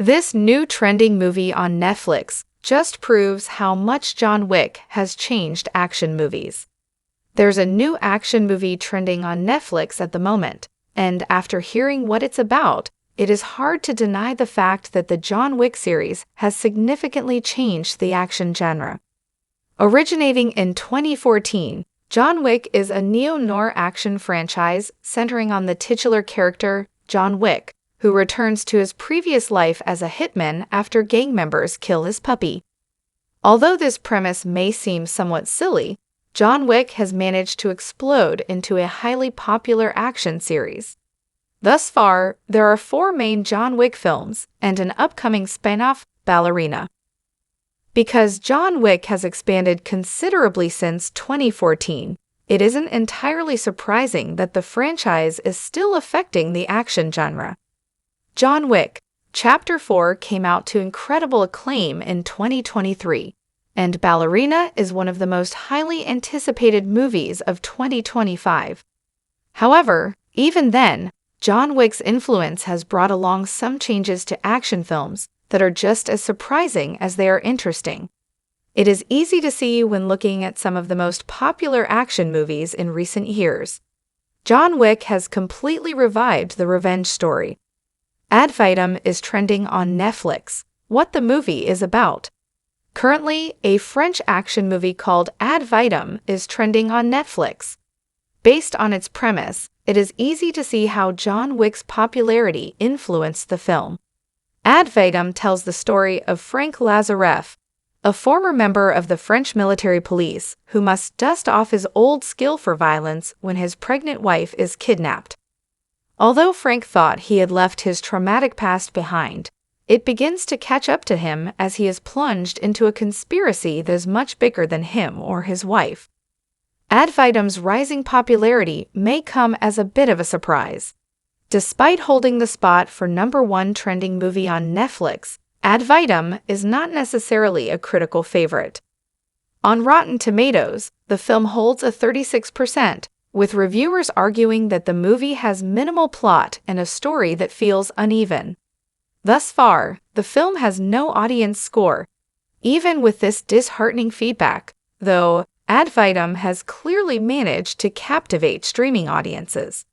This new trending movie on Netflix just proves how much John Wick has changed action movies. There's a new action movie trending on Netflix at the moment, and after hearing what it's about, it is hard to deny the fact that the John Wick series has significantly changed the action genre. Originating in 2014, John Wick is a neo-noir action franchise centering on the titular character, John Wick, who returns to his previous life as a hitman after gang members kill his puppy. Although this premise may seem somewhat silly, John Wick has managed to explode into a highly popular action series. Thus far, there are 4 main John Wick films and an upcoming spin-off, Ballerina. Because John Wick has expanded considerably since 2014, it isn't entirely surprising that the franchise is still affecting the action genre. John Wick, Chapter 4 came out to incredible acclaim in 2023, and Ballerina is one of the most highly anticipated movies of 2025. However, even then, John Wick's influence has brought along some changes to action films that are just as surprising as they are interesting. It is easy to see when looking at some of the most popular action movies in recent years. John Wick has completely revived the revenge story. Ad Vitam is trending on Netflix. What the movie is about. Currently, a French action movie called Ad Vitam is trending on Netflix. Based on its premise, it is easy to see how John Wick's popularity influenced the film. Ad Vitam tells the story of Frank Lazareff, a former member of the French military police who must dust off his old skill for violence when his pregnant wife is kidnapped. Although Frank thought he had left his traumatic past behind, it begins to catch up to him as he is plunged into a conspiracy that is much bigger than him or his wife. Ad Vitam's rising popularity may come as a bit of a surprise. Despite holding the spot for #1 trending movie on Netflix, Ad Vitam is not necessarily a critical favorite. On Rotten Tomatoes, the film holds a 36%, with reviewers arguing that the movie has minimal plot and a story that feels uneven. Thus far, the film has no audience score. Even with this disheartening feedback, though, Ad Vitam has clearly managed to captivate streaming audiences.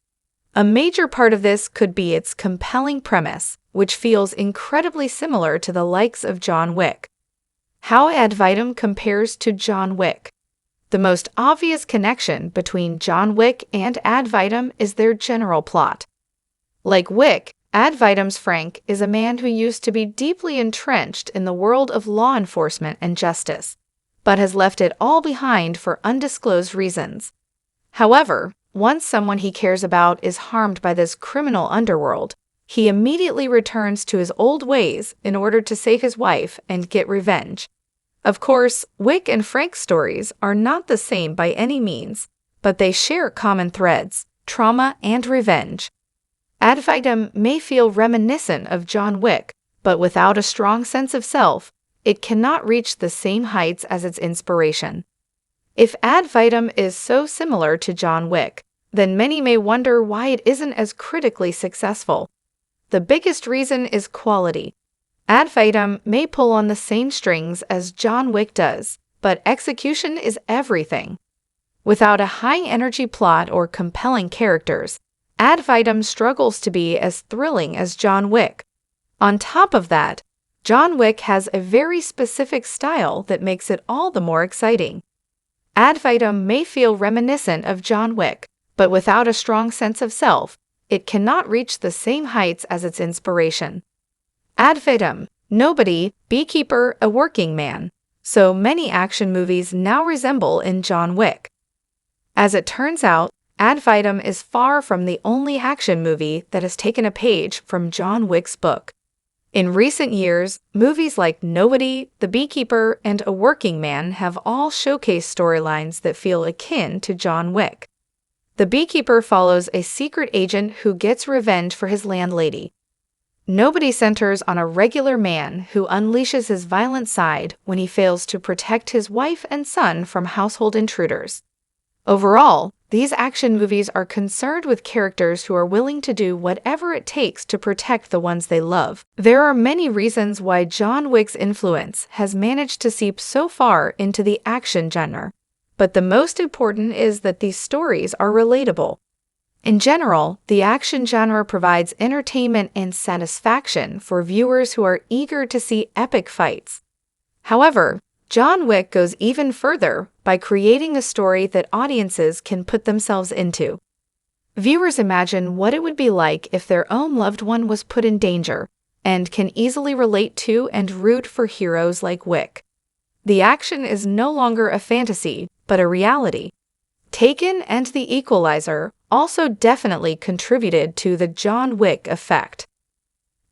A major part of this could be its compelling premise, which feels incredibly similar to the likes of John Wick. How Ad Vitam compares to John Wick. The most obvious connection between John Wick and Ad Vitam is their general plot. Like Wick, Ad Vitam's Frank is a man who used to be deeply entrenched in the world of law enforcement and justice, but has left it all behind for undisclosed reasons. However, once someone he cares about is harmed by this criminal underworld, he immediately returns to his old ways in order to save his wife and get revenge. Of course, Wick and Frank's stories are not the same by any means, but they share common threads, trauma and revenge. Ad Vitam may feel reminiscent of John Wick, but without a strong sense of self, it cannot reach the same heights as its inspiration. If Ad Vitam is so similar to John Wick, then many may wonder why it isn't as critically successful. The biggest reason is quality. Ad Vitam may pull on the same strings as John Wick does, but execution is everything. Without a high-energy plot or compelling characters, Ad Vitam struggles to be as thrilling as John Wick. On top of that, John Wick has a very specific style that makes it all the more exciting. Ad Vitam may feel reminiscent of John Wick, but without a strong sense of self, it cannot reach the same heights as its inspiration. Ad Vitam, nobody, beekeeper, a working man. So many action movies now resemble in John Wick. As it turns out, Ad Vitam is far from the only action movie that has taken a page from John Wick's book. In recent years, movies like Nobody, The Beekeeper, and A Working Man have all showcased storylines that feel akin to John Wick. The Beekeeper follows a secret agent who gets revenge for his landlady. Nobody centers on a regular man who unleashes his violent side when he fails to protect his wife and son from household intruders. Overall, These action movies are concerned with characters who are willing to do whatever it takes to protect the ones they love. There are many reasons why John Wick's influence has managed to seep so far into the action genre, but the most important is that these stories are relatable. In general, the action genre provides entertainment and satisfaction for viewers who are eager to see epic fights. However, John Wick goes even further by creating a story that audiences can put themselves into. Viewers imagine what it would be like if their own loved one was put in danger, and can easily relate to and root for heroes like Wick. The action is no longer a fantasy, but a reality. Taken and The Equalizer also definitely contributed to the John Wick effect.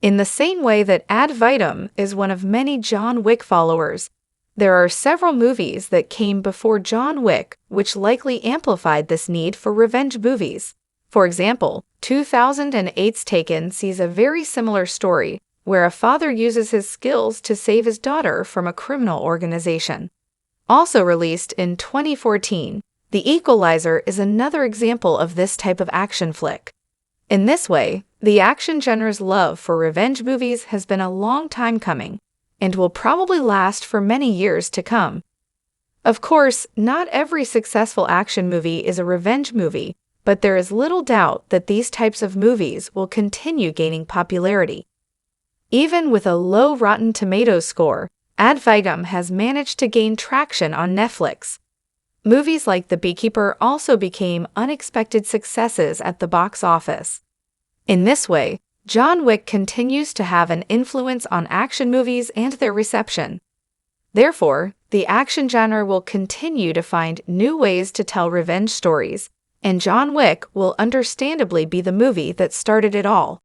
In the same way that ad vitam is one of many John Wick followers, there are several movies that came before John Wick which likely amplified this need for revenge movies. For example, 2008's Taken sees a very similar story where a father uses his skills to save his daughter from a criminal organization. Also released in 2014, The Equalizer is another example of this type of action flick. In this way, the action genre's love for revenge movies has been a long time coming, and will probably last for many years to come. Of course, not every successful action movie is a revenge movie, but there is little doubt that these types of movies will continue gaining popularity. Even with a low Rotten Tomatoes score, ad vitam has managed to gain traction on Netflix. Movies like The Beekeeper also became unexpected successes at the box office. In this way, John Wick continues to have an influence on action movies and their reception. Therefore, the action genre will continue to find new ways to tell revenge stories, and John Wick will understandably be the movie that started it all.